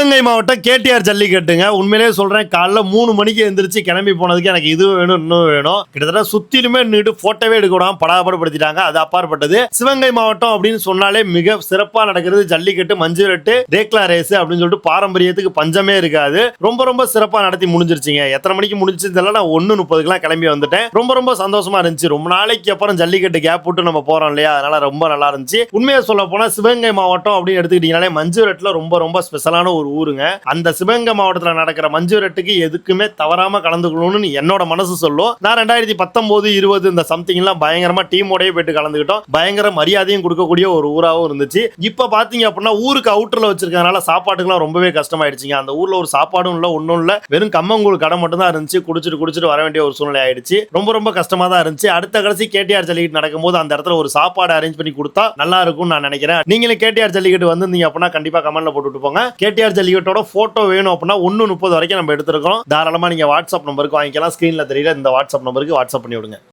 சிவகங்கை மாவட்டம் கேடிஆர் ஜல்லிக்கட்டுங்க. உண்மையிலேயே சொல்றேன், காலைல 3 மணிக்கு எந்திரிச்சு கிளம்பி போனதுக்கு எனக்கு இது வேணும் இன்னும் வேணும். கிட்டத்தட்ட சுத்திலுமே நின்று போட்டோவே எடுக்க விடாம படாபடுத்திட்டாங்க. அது அப்பாற்பட்டது. சிவகங்கை மாவட்டம் அப்படின்னு சொன்னாலே மிக சிறப்பா நடக்கிறது ஜல்லிக்கட்டு, மஞ்சுவிரட்டு, ரேக்லா ரேஸ் அப்படின்னு சொல்லிட்டு பாரம்பரியத்துக்கு பஞ்சமே இருக்காது. ரொம்ப சிறப்பா நடத்தி முடிஞ்சிருச்சுங்க. எத்தனை மணிக்கு முடிஞ்சதுல நான் 1:30க்குலாம் கிளம்பி வந்துட்டேன். ரொம்ப சந்தோஷமா இருந்துச்சு. ரொம்ப நாளைக்கு அப்புறம் ஜல்லிக்கட்டு கேப் விட்டு நம்ம போறோம் இல்லையா, அதனால ரொம்ப நல்லா இருந்துச்சு. உண்மையை சொல்ல போனா சிவகங்கை மாவட்டம் அப்படின்னு எடுத்துக்கிட்டீங்கன்னாலே மஞ்சுவிரட்டுல ரொம்ப ஸ்பெஷலான ஒரு ஊருங்க. அந்த சிவகங்கை மாவட்டத்தில் நடக்கிற மஞ்சுவிரட்டுக்கு எதுக்குமே தவறாம கலந்துக்கணும்னு என்னோட மனசு சொல்லும். நான் 2019, 20 இந்த சம்திங் எல்லாம் பயங்கரமா டீமோடய போயிட்டு கலந்துக்கிட்டோம். பயங்கர மரியாதையும் கொடுக்கக்கூடிய ஒரு ஊராகவும் இருந்துச்சு. இப்ப பாத்தீங்க அப்படின்னா ஊருக்கு அவுட்டர்ல வச்சிருக்கனால சாப்பாட்டுக்குலாம் ரொம்பவே கஷ்டமாயிடுச்சுங்க. அந்த ஊர்ல ஒரு சாப்பாடும் இல்ல, ஒன்னும் இல்ல, வெறும் கம்மங்கூழ் கடை மட்டும் தான் இருந்துச்சு. குடிச்சிட்டு வர வேண்டிய ஒரு சூழ்நிலை ஆயிடுச்சு. ரொம்ப கஷ்டமா தான் இருந்துச்சு. அடுத்த கடைசி கேடிஆர் ஜல்லிக்கட்டு நடக்கும்போது அந்த இடத்துல ஒரு சாப்பாடு அரேஞ்ச் பண்ணி கொடுத்தா நல்லா இருக்கும்னு நான் நினைக்கிறேன். நீங்களும் கேடிஆர் ஜல்லிக்கட்டு வந்திருந்தீங்க அப்படின்னா கண்டிப்பா கமெண்ட்ல போட்டுட்டு போங்க. கேடிஆர் ஜல்லிக்கட்டோட போட்டோ வேணும் அப்படின்னா 1:30 வரைக்கும் நம்ம எடுத்துருக்கோம். தாராளமா நீங்க வாட்ஸ்அப் நம்பருக்கு வாங்கிக்கலாம். ஸ்கிரீன்ல தெரியல இந்த வாட்ஸ்அப் நம்பருக்கு வாட்ஸ்அப் பண்ணி விடுங்க.